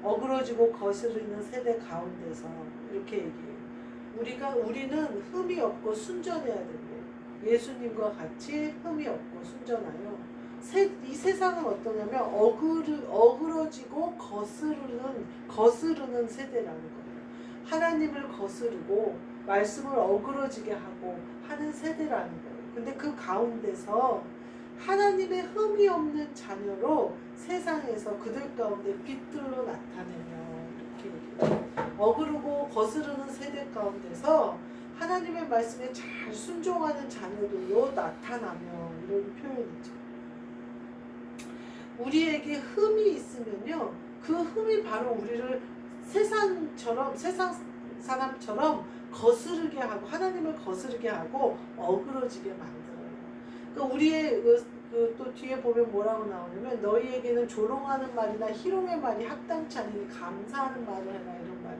어그러지고 거스르는 세대 가운데서 이렇게 얘기해요. 우리는 흠이 없고 순전해야 된대요. 예수님과 같이 흠이 없고 순전하여. 이 세상은 어떠냐면 어그러지고 거스르는 세대라는 거예요. 하나님을 거스르고 말씀을 어그러지게 하고 하는 세대라는 거예요. 근데 그 가운데서 하나님의 흠이 없는 자녀로 세상에서 그들 가운데 빛들로 나타내며 이렇게 얘기해요. 어그르고 거스르는 세대 가운데서 하나님의 말씀에 잘 순종하는 자녀들로 나타나며 이런 표현이죠. 우리에게 흠이 있으면요, 그 흠이 바로 우리를 세상 사람처럼 거스르게 하고 하나님을 거스르게 하고 어그러지게 만들어요. 그러니까 우리의 또 뒤에 보면 뭐라고 나오냐면 너희에게는 조롱하는 말이나 희롱의 말이 합당치 않으니 감사하는 말을 해라 이런 말.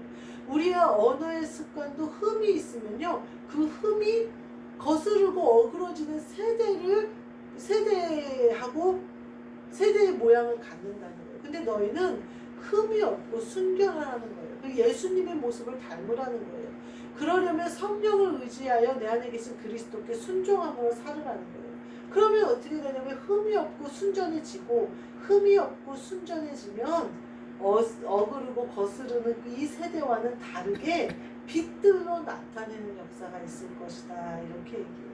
우리의 언어의 습관도 흠이 있으면요, 그 흠이 거스르고 어그러지는 세대의 모양을 갖는다는 거예요. 근데 너희는 흠이 없고 순결하라는 거예요. 예수님의 모습을 닮으라는 거예요. 그러려면 성령을 의지하여 내 안에 계신 그리스도께 순종함으로 살으라는 거예요. 그러면 어떻게 되냐면 흠이 없고 순전해지고, 흠이 없고 순전해지면 어그르고 거스르는 이 세대와는 다르게 빛들로 나타내는 역사가 있을 것이다 이렇게 얘기해요.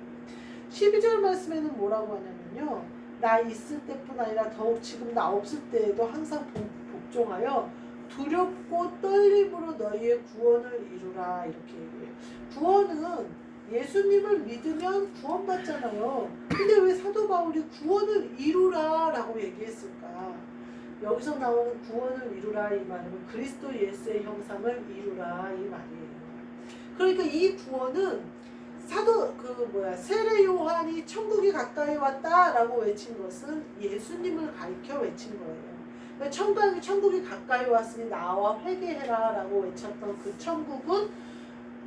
12절 말씀에는 뭐라고 하냐면요, 나 있을 때뿐 아니라 더욱 지금 나 없을 때에도 항상 복종하여 두렵고 떨림으로 너희의 구원을 이루라 이렇게 얘기해요. 구원은 예수님을 믿으면 구원받잖아요. 근데 왜 사도 바울이 구원을 이루라 라고 얘기했을까? 여기서 나오는 구원을 이루라 이 말은 그리스도 예수의 형상을 이루라 이 말이에요. 그러니까 이 구원은 세례 요한이 천국이 가까이 왔다라고 외친 것은 예수님을 가리켜 외친 거예요. 그러니까 천국이 가까이 왔으니 나와 회개해라 라고 외쳤던 그 천국은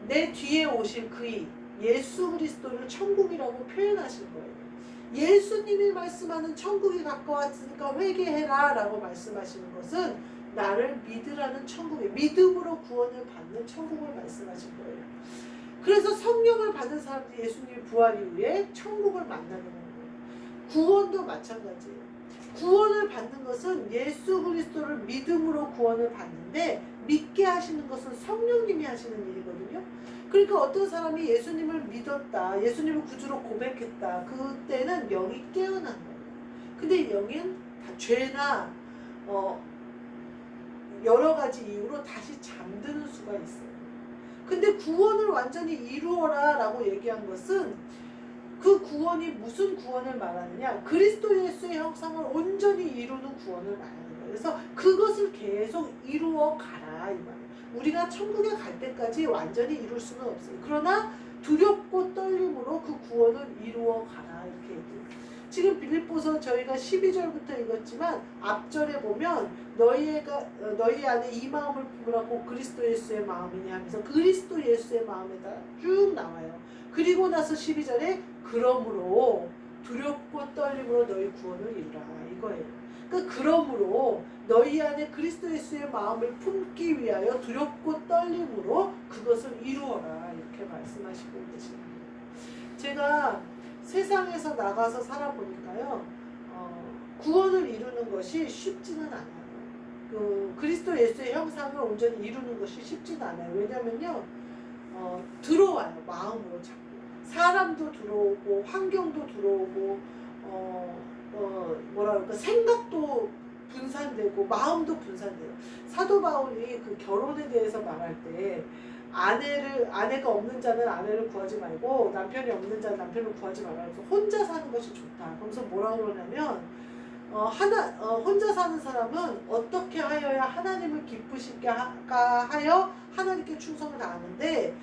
내 뒤에 오실 그이 예수 그리스도를 천국이라고 표현하신 거예요. 예수님이 말씀하는 천국이 가까웠으니까 회개해라 라고 말씀하시는 것은 나를 믿으라는 천국이에요. 믿음으로 구원을 받는 천국을 말씀하신 거예요. 그래서 성령을 받은 사람들이 예수님의 부활 이후에 천국을 만나게 되는 거예요. 구원도 마찬가지예요. 구원을 받는 것은 예수 그리스도를 믿음으로 구원을 받는데 믿게 하시는 것은 성령님이 하시는 일이거든요. 그러니까 어떤 사람이 예수님을 믿었다, 예수님을 구주로 고백했다, 그때는 영이 깨어난 거예요. 근데 영은 다 죄나 여러 가지 이유로 다시 잠드는 수가 있어요. 근데 구원을 완전히 이루어라 라고 얘기한 것은 그 구원이 무슨 구원을 말하느냐, 그리스도 예수의 형상을 온전히 이루는 구원을 말하는 거예요. 그래서 그것을 계속 이루어 가라 이 말이에요. 우리가 천국에 갈 때까지 완전히 이룰 수는 없어요. 그러나 두렵고 떨림으로 그 구원을 이루어 가라 이렇게 얘기해요. 지금 빌립보서 저희가 12절부터 읽었지만 앞절에 보면 너희 안에 이 마음을 품으라고 그리스도 예수의 마음이니 하면서 그리스도 예수의 마음에다 쭉 나와요. 그리고 나서 12절에 그러므로 두렵고 떨림으로 너희 구원을 이루라 이거예요. 그러니까 그러므로 너희 안에 그리스도 예수의 마음을 품기 위하여 두렵고 떨림으로 그것을 이루어라 이렇게 말씀하시고 계십니다. 제가 세상에서 나가서 살아보니까요, 구원을 이루는 것이 쉽지는 않아요. 그리스도 예수의 형상을 온전히 이루는 것이 쉽지는 않아요. 왜냐면요, 들어와요. 마음으로 자꾸. 사람도 들어오고, 환경도 들어오고, 생각도 분산되고, 마음도 분산돼요. 사도 바울이 그 결혼에 대해서 말할 때, 아내가 없는 자는 아내를 구하지 말고 남편이 없는 자는 남편을 구하지 말라 해서 혼자 사는 것이 좋다. 그래서 뭐라고 그러냐면 혼자 사는 사람은 어떻게 하여야 하나님을 기쁘시게 하여 하나님께 충성을 다하는데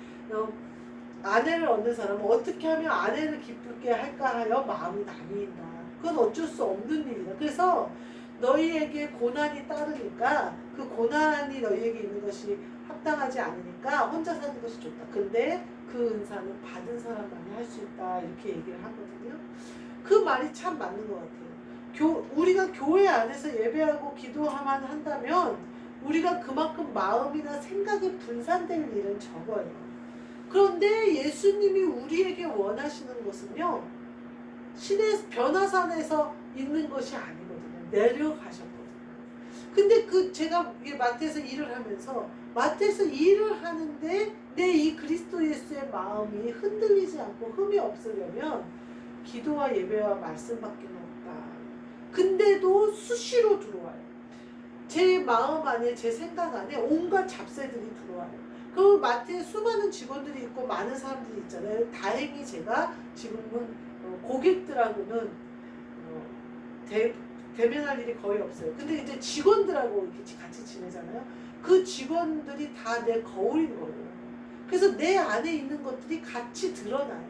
아내를 얻는 사람은 어떻게 하면 아내를 기쁘게 할까 하여 마음이 나뉜다. 그건 어쩔 수 없는 일이다. 그래서 너희에게 고난이 따르니까 그 고난이 너희에게 있는 것이 합당하지 않으니까 혼자 사는 것이 좋다. 근데 그 은사는 받은 사람만이 할 수 있다. 이렇게 얘기를 하거든요. 그 말이 참 맞는 것 같아요. 우리가 교회 안에서 예배하고 기도하만 한다면 우리가 그만큼 마음이나 생각이 분산될 일은 적어요. 그런데 예수님이 우리에게 원하시는 것은요, 신의 변화산에서 있는 것이 아니거든요. 내려가셨거든요. 근데 제가 마태에서 일을 하면서 마태에서 일을 하는데 내 이 그리스도 예수의 마음이 흔들리지 않고 흠이 없으려면 기도와 예배와 말씀밖에 없다. 근데도 수시로 들어와요. 제 마음 안에, 제 생각 안에 온갖 잡새들이 들어와요. 그 마트에 수많은 직원들이 있고 많은 사람들이 있잖아요. 다행히 제가 지금은 고객들하고는 대면할 일이 거의 없어요. 근데 이제 직원들하고 이렇게 같이 지내잖아요. 그 직원들이 다 내 거울인 거예요. 그래서 내 안에 있는 것들이 같이 드러나요.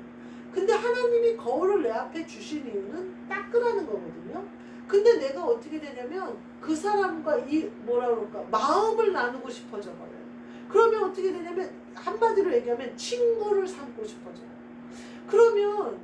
근데 하나님이 거울을 내 앞에 주신 이유는 닦으라는 거거든요. 근데 내가 어떻게 되냐면 그 사람과 뭐라 그럴까, 마음을 나누고 싶어져 버려요. 그러면 어떻게 되냐면 한마디로 얘기하면 친구를 삼고 싶어져요. 그러면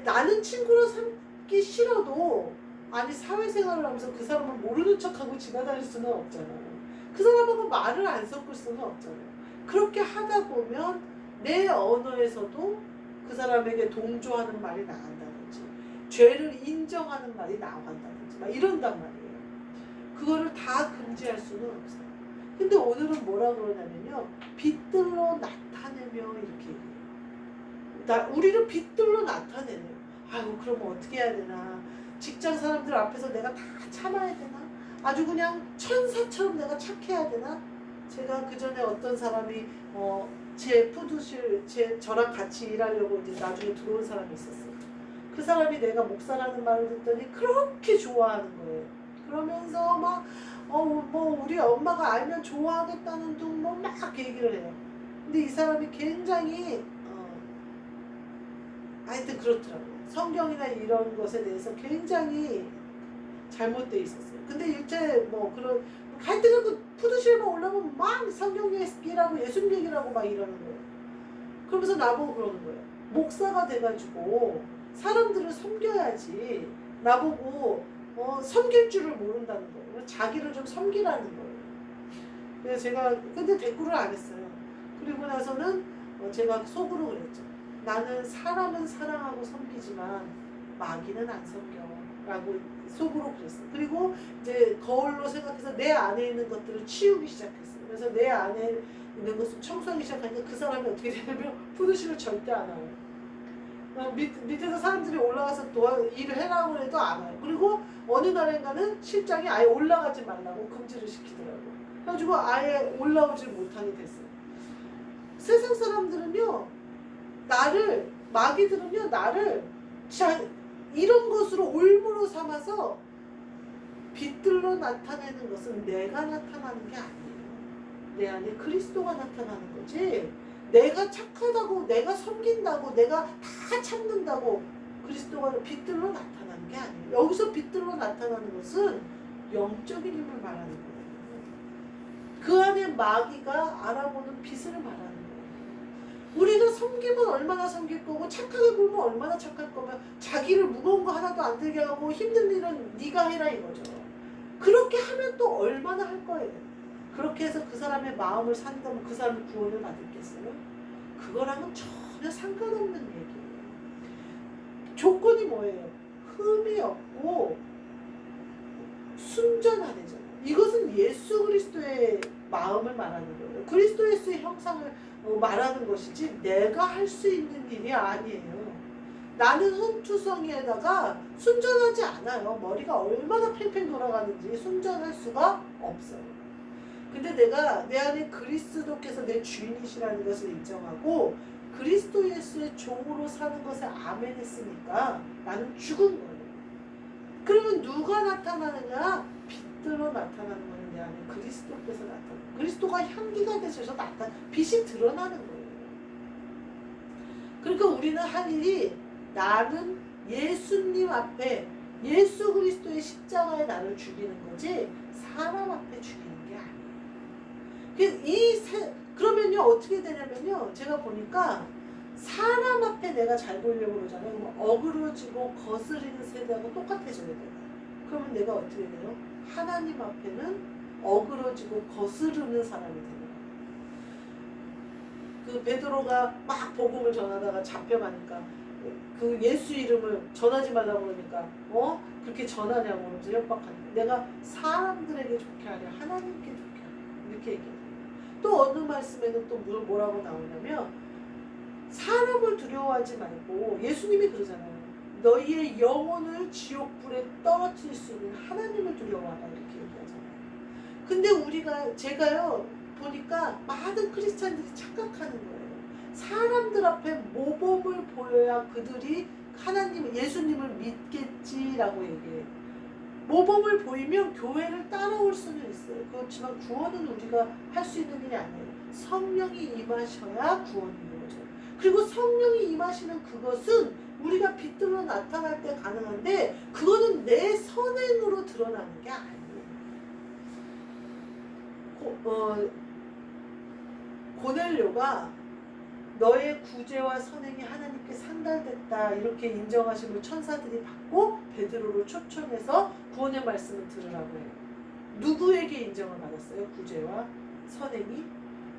나는 친구를 삼기 싫어도 아니 사회생활을 하면서 그 사람을 모르는 척하고 지나다닐 수는 없잖아요. 그 사람하고 말을 안 섞을 수는 없잖아요. 그렇게 하다 보면 내 언어에서도 그 사람에게 동조하는 말이 나간다든지 죄를 인정하는 말이 나간다든지 막 이런단 말이에요. 그거를 다 금지할 수는 없어요. 근데 오늘은 뭐라 그러냐면요, 빛들로 나타내며 이렇게 얘기해요. 우리를 빛들로 나타내네요. 아유, 그럼 어떻게 해야 되나, 직장 사람들 앞에서 내가 다 참아야 되나, 아주 그냥 천사처럼 내가 착해야 되나. 제가 그 전에 어떤 사람이 제 푸드실, 저랑 같이 일하려고 이제 나중에 들어온 사람이 있었어요. 그 사람이 내가 목사라는 말을 듣더니 그렇게 좋아하는 거예요. 그러면서 막 뭐 우리 엄마가 알면 좋아하겠다는 둥 뭐 막 얘기를 해요. 근데 이 사람이 굉장히 하여튼 그렇더라고요. 성경이나 이런 것에 대해서 굉장히 잘못돼 있었어요. 근데 일체 뭐 그런 하여튼 그 푸드실만 올라오면 막 성경 얘기라고 예수님 얘기라고 막 이러는 거예요. 그러면서 나보고 그러는 거예요. 목사가 돼가지고 사람들을 섬겨야지 나보고 섬길 줄을 모른다는 거예요. 자기를 좀 섬기라는 거예요. 그래서 제가 근데 대꾸를 안 했어요. 그리고 나서는 제가 속으로 그랬죠. 나는 사람은 사랑하고 섬기지만 마귀는 안 섬겨라고 속으로 그랬어요. 그리고 이제 거울로 생각해서 내 안에 있는 것들을 치우기 시작했어요. 그래서 내 안에 있는 것을 청소하기 시작하니까 그 사람이 어떻게 되냐면 푸드실을 절대 안 와요. 밑에서 사람들이 올라가서 일을 해라고 해도 안 와요. 그리고 어느 날인가는 실장이 아예 올라가지 말라고 금지를 시키더라고요. 그래가지고 아예 올라오지 못하게 됐어요. 세상 사람들은요, 마귀들은요, 나를 이런 것으로 올무로 삼아서 빛들로 나타내는 것은 내가 나타나는 게 아니에요. 내 안에 그리스도가 나타나는 거지, 내가 착하다고, 내가 섬긴다고, 내가 다 참는다고 그리스도가 빛들로 나타나는 게 아니에요. 여기서 빛들로 나타나는 것은 영적인 힘을 말하는 거예요. 그 안에 마귀가 알아보는 빛을 말하는 거예요. 우리가 섬기면 얼마나 섬길 거고 착하게 굴면 얼마나 착할 거면 자기를 무거운 거 하나도 안 들게 하고 힘든 일은 네가 해라 이거죠. 그렇게 하면 또 얼마나 할 거예요. 그렇게 해서 그 사람의 마음을 산다면 그 사람이 구원을 받겠어요? 그거랑은 전혀 상관없는 얘기예요. 조건이 뭐예요? 흠이 없고 순전하대잖아요. 이것은 예수 그리스도의 마음을 말하는 거예요. 그리스도 예수의 형상을 말하는 것이지 내가 할 수 있는 일이 아니에요. 나는 흠투성이에다가 순전하지 않아요. 머리가 얼마나 팽팽 돌아가는지 순전할 수가 없어요. 근데 내가 내 안에 그리스도께서 내 주인이시라는 것을 인정하고 그리스도 예수의 종으로 사는 것에 아멘 했으니까 나는 죽은 거예요. 그러면 누가 나타나느냐? 빛들로 나타나는 거는 내 안에 그리스도께서 나타나요. 그리스도가 향기가 되셔서 빛이 드러나는 거예요. 그러니까 우리는 할 일이 나는 예수님 앞에 예수 그리스도의 십자가에 나를 죽이는 거지 사람 앞에 죽이는 게 아니에요. 그러면요 어떻게 되냐면요, 제가 보니까 사람 앞에 내가 잘 보이려고 그러잖아요. 어그러지고 거스리는 세대하고 똑같아져야 돼요. 그러면 내가 어떻게 돼요? 하나님 앞에는 어그러지고 거스르는 사람이 되는 거예요. 그 베드로가 막 복음을 전하다가 잡혀가니까 그 예수 이름을 전하지 말라고 그러니까 그렇게 전하냐고 그러면서 협박하니까 내가 사람들에게 좋게 하려 하나님께 좋게 하려 이렇게 얘기해요. 또 어느 말씀에는 또 뭐라고 나오냐면 사람을 두려워하지 말고 예수님이 그러잖아요. 너희의 영혼을 지옥불에 떨어뜨릴 수 있는 하나님을 두려워하라 이렇게 얘기하잖아요. 근데 제가요 보니까 많은 크리스찬들이 착각하는 거예요. 사람들 앞에 모범을 보여야 그들이 예수님을 믿겠지라고 얘기해요. 모범을 보이면 교회를 따라올 수는 있어요. 그렇지만 구원은 우리가 할 수 있는 일이 아니에요. 성령이 임하셔야 구원이 이루어져요. 그리고 성령이 임하시는 그것은 우리가 빛들로 나타날 때 가능한데 그거는 내 선행으로 드러나는 게 아니에요. 고넬료가 너의 구제와 선행이 하나님께 상달됐다 이렇게 인정하심을 천사들이 받고 베드로를 초청해서 구원의 말씀을 들으라고 해요. 누구에게 인정을 받았어요? 구제와 선행이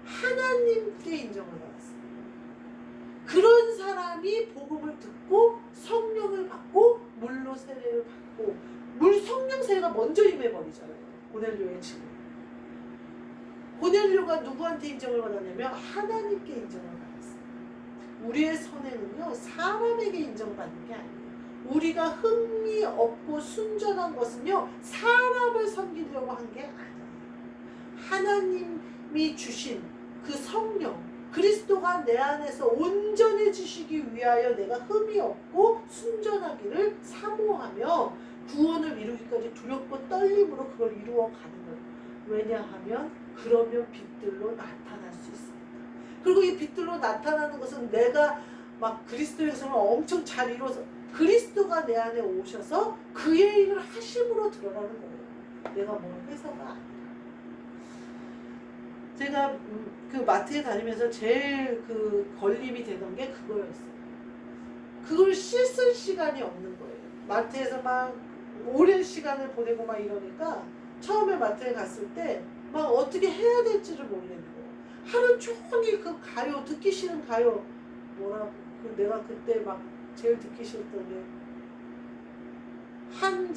하나님께 인정을 받았어요. 그런 사람이 복음을 듣고 성령을 받고 물로 세례를 받고 성령 세례가 먼저 임해버리잖아요. 고넬료의 집은. 고넬료가 누구한테 인정을 받았냐면 하나님께 인정을 받았어요. 우리의 선행은요 사람에게 인정받는 게 아니에요. 우리가 흥미 없고 순전한 것은요 사람을 섬기려고 한 게 아니에요. 하나님이 주신 그 성령 그리스도가 내 안에서 온전해지시기 위하여 내가 흠이 없고 순전하기를 사모하며 구원을 이루기까지 두렵고 떨림으로 그걸 이루어가는 거예요. 왜냐하면 그러면 빛들로 나타날 수 있습니다. 그리고 이 빛들로 나타나는 것은 내가 막 그리스도의 성을 엄청 잘 이루어서 그리스도가 내 안에 오셔서 그의 일을 하심으로 드러나는 거예요. 내가 뭘 해서가 아니라. 제가 그 마트에 다니면서 제일 그 걸림이 되던 게 그거였어요. 그걸 씻을 시간이 없는 거예요. 마트에서 막 오랜 시간을 보내고 막 이러니까 처음에 마트에 갔을 때 막 어떻게 해야 될지를 모르겠는 거예요. 하루 종일 그 가요, 듣기 싫은 가요, 내가 그때 막 제일 듣기 싫었던 게 한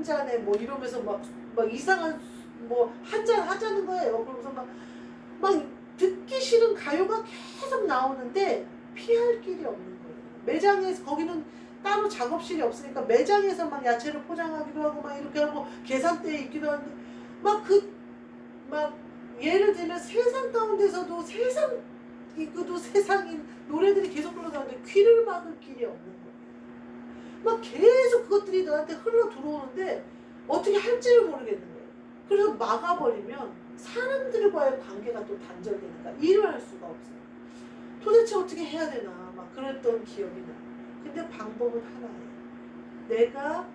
잔에 뭐 이러면서 막 이상한 한 잔 하자는 거예요. 그러면서 막 듣기 싫은 가요가 계속 나오는데 피할 길이 없는 거예요. 매장에서 거기는 따로 작업실이 없으니까 매장에서 막 야채를 포장하기도 하고 막 이렇게 하고 계산대에 있기도 하는데 예를 들면 세상 가운데서도 세상이고도 세상인 노래들이 계속 흘러나오는데 귀를 막을 길이 없는 거예요. 막 계속 그것들이 너한테 흘러 들어오는데 어떻게 할지를 모르겠는 거예요. 그래서 막아버리면 사람들과의 관계가 또 단절되니까 일을 할 수가 없어요. 도대체 어떻게 해야 되나 막 그랬던 기억이 나요. 근데 방법은 하나예요. 내가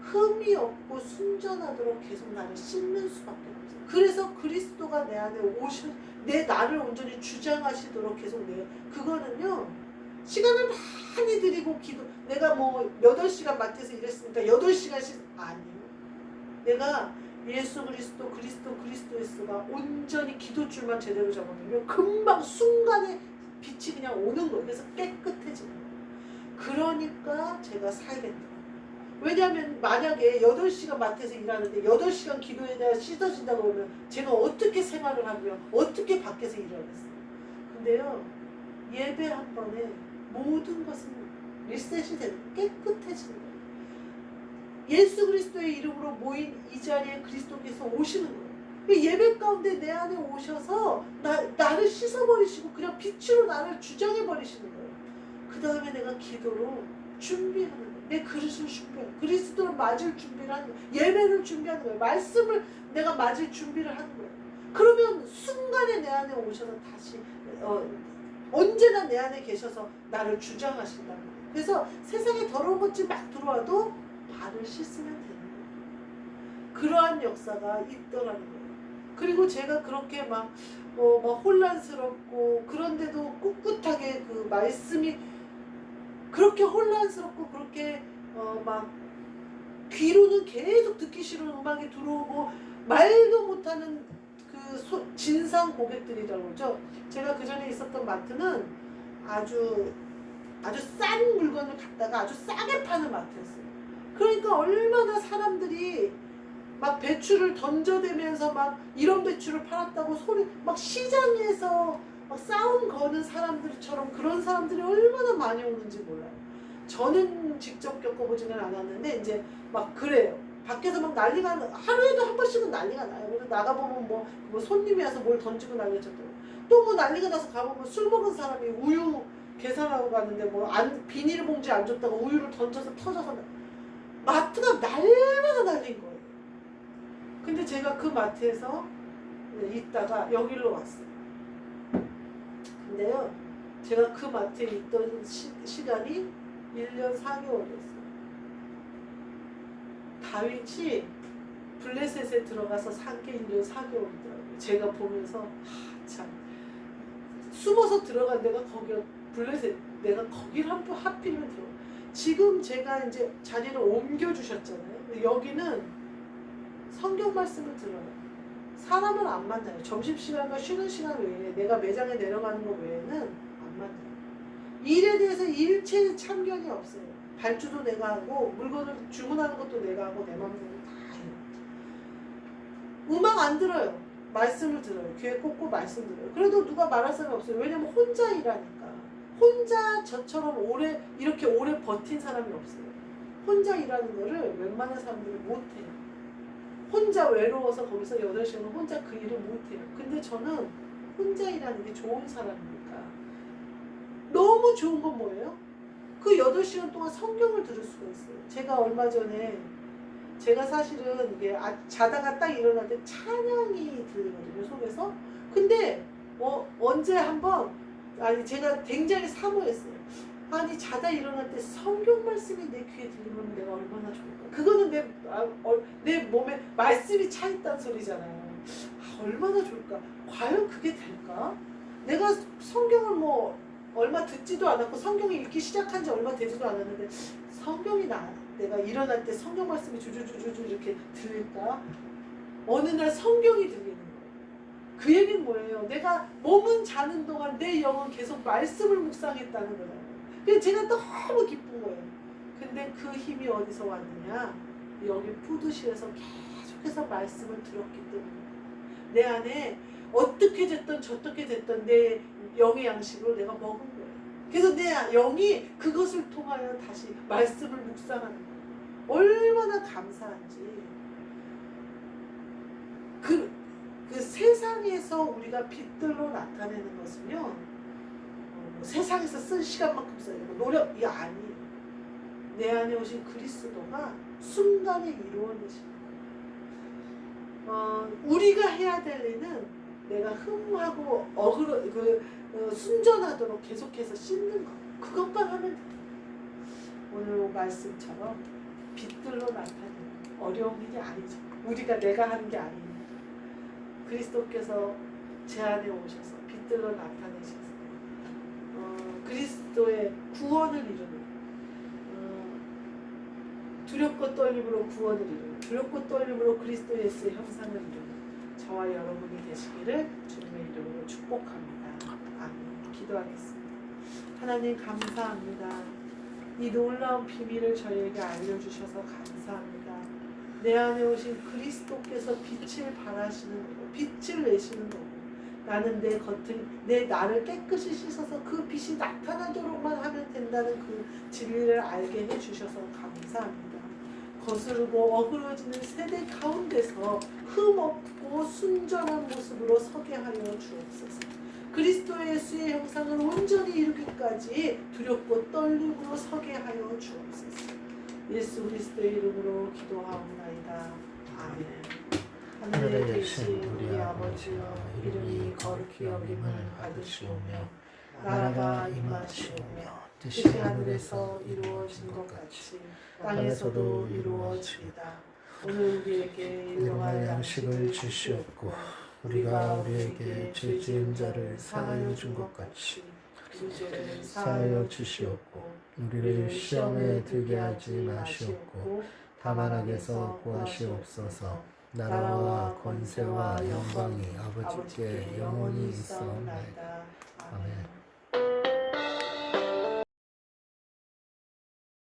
흠이 없고 순전하도록 계속 나를 씻는 수밖에 없어요. 그래서 그리스도가 내 안에 나를 온전히 주장하시도록 계속 그거는요 시간을 많이 들이고 내가 8시간 마트에서 일했으니까 8시간씩 아니에요. 내가 예수 그리스도 그리스도예수가 온전히 기도줄만 제대로 잡아두면 금방 순간에 빛이 그냥 오는 거예요. 그래서 깨끗해지는 거예요. 그러니까 제가 살겠더라고요. 왜냐하면 만약에 8시간 마트에서 일하는데 8시간 기도에 대해 씻어진다고 그러면 제가 어떻게 생활을 하고요. 어떻게 밖에서 일을 하겠어요. 근데요. 예배 한 번에 모든 것은 리셋이 되는 깨끗해지는 거예요. 예수 그리스도의 이름으로 모인 이 자리에 그리스도께서 오시는 거예요. 예배 가운데 내 안에 오셔서 나를 씻어버리시고 그냥 빛으로 나를 주장해버리시는 거예요. 그 다음에 내가 기도로 준비하는 거예요. 내 그릇을 준비하는 거예요. 그리스도를 맞을 준비를 하는 거예요. 예배를 준비하는 거예요. 말씀을 내가 맞을 준비를 하는 거예요. 그러면 순간에 내 안에 오셔서 다시 언제나 내 안에 계셔서 나를 주장하신다는 거예요. 그래서 세상에 더러운 것들이 막 들어와도 발을 씻으면 되는 거예요. 그러한 역사가 있더라는 거예요. 그리고 제가 그렇게 막 혼란스럽고 그런데도 꿋꿋하게 그 말씀이 그렇게 혼란스럽고 그렇게 막 귀로는 계속 듣기 싫은 음악이 들어오고 말도 사는 진상 고객들이라고 그러죠. 제가 그 전에 있었던 마트는 아주 싼 물건을 갖다가 아주 싸게 파는 마트였어요. 그러니까 얼마나 사람들이 막 배추를 던져대면서 막 이런 배추를 팔았다고 소리 막 시장에서 막 싸움 거는 사람들처럼 그런 사람들이 얼마나 많이 오는지 몰라요. 저는 직접 겪어보지는 않았는데 이제 막 그래요. 밖에서 막 난리가 하루에도 한 번씩은 난리가 나요. 그래서 나가보면 뭐 손님이 와서 뭘 던지고 난리쳤더라고. 또 뭐 난리가 나서 가보면 술 먹은 사람이 우유 계산하고 가는데 뭐 비닐봉지 안 줬다고 우유를 던져서 터져서 마트가 날마다 날린 거예요. 근데 제가 그 마트에서 있다가 여기로 왔어요. 근데요, 제가 그 마트에 있던 시간이 1년 4개월이었어요. 다윗이 블레셋에 들어가서 산 게 1년 4개월이더라고요. 제가 보면서 참 숨어서 들어간 데가 거기가 블레셋, 내가 거기를 하필이면 들어가. 지금 제가 이제 자리를 옮겨주셨잖아요. 여기는 성경 말씀을 들어요. 사람을 안 만나요. 점심시간과 쉬는 시간 외에 내가 매장에 내려가는 거 외에는 안 만나요. 일에 대해서 일체의 참견이 없어요. 발주도 내가 하고 물건을 주문하는 것도 내가 하고 내 마음대로 다 해요. 음악 안 들어요. 말씀을 들어요. 귀에 꽂고 말씀 들어요. 그래도 누가 말할 사람이 없어요. 왜냐면 혼자 일하니까. 혼자 저처럼 이렇게 오래 버틴 사람이 없어요. 혼자 일하는 거를 웬만한 사람들은 못해요. 혼자 외로워서 거기서 8시간 혼자 그 일을 못해요. 근데 저는 혼자 일하는 게 좋은 사람이니까. 너무 좋은 건 뭐예요? 그 8시간 동안 성경을 들을 수가 있어요. 제가 얼마 전에 제가 사실은 이게 자다가 딱 일어날 때 찬양이 들리거든요, 속에서. 근데 언제 한번 제가 굉장히 사모했어요. 아니 자다 일어날 때 성경 말씀이 내 귀에 들리면 내가 얼마나 좋을까. 그거는 내 몸에 말씀이 차 있다는 소리잖아요. 얼마나 좋을까. 과연 그게 될까? 내가 성경을 얼마 듣지도 않았고 성경을 읽기 시작한 지 얼마 되지도 않았는데 성경이 내가 일어날 때 성경 말씀이 주주주주 이렇게 들릴까? 어느 날 성경이 들리는 거예요. 그 얘기는 뭐예요? 내가 몸은 자는 동안 내 영은 계속 말씀을 묵상했다는 거예요. 그래서 제가 너무 기쁜 거예요. 근데 그 힘이 어디서 왔느냐? 여기 푸드실에서 계속해서 말씀을 들었기 때문에 내 안에 어떻게 됐든 저떻게 됐든 내 영의 양식으로 내가 먹은 거예요. 그래서 내 영이 그것을 통하여 다시 말씀을 묵상하는 거예요. 얼마나 감사한지. 그 세상에서 우리가 빛들로 나타내는 것은요, 세상에서 쓴 시간만큼 써요. 노력이 아니에요. 내 안에 오신 그리스도가 순간에 이루어내신 거예요. 우리가 해야 될 일은 내가 흠하고 순전하도록 계속해서 씻는 것. 그것만 하면 돼요. 오늘 말씀처럼 빛들로 나타내는 어려운 일이 아니죠. 내가 하는 게 아니에요. 그리스도께서 제 안에 오셔서 빛들로 나타내셔서 그리스도의 구원을 이루는 두렵고 떨림으로 구원을 이루는 두렵고 떨림으로 그리스도 예수의 형상을 이루는 저와 여러분이 되시기를 주님의 이름으로 축복합니다. 아멘. 기도하겠습니다. 하나님 감사합니다. 이 놀라운 비밀을 저희에게 알려주셔서 감사합니다. 내 안에 오신 그리스도께서 빛을 발하시는 거고 빛을 내시는 거고 나는 내 나를 깨끗이 씻어서 그 빛이 나타나도록만 하면 된다는 그 진리를 알게 해주셔서 감사합니다. 거스르고 어그러지는 세대 가운데서 흠없고 순전한 모습으로 서게 하여 주옵소서. 그리스도 예수의 형상을 온전히 이루기까지 두렵고 떨림으로 서게 하여 주옵소서. 예수 그리스도의 이름으로 기도하옵나이다. 아멘. 하늘에 계신 우리 아버지여, 이름이 거룩히 여김을 받으시오며 나라가 임하시오며 뜻이 하늘에서 이루어진 것 같이 땅에서도 이루어지이다. 오늘 우리에게 일용할 양식을 주시옵고 우리가 우리에게 죄 지은 자를 사하여 준 것 같이 죄를 사하여 주시옵고 우리를 시험에 들게 하지 마시옵고 다만 악에서 구하시옵소서. 나라와 권세와 영광이 아버지께 영원히 있사옵나이다. 아멘.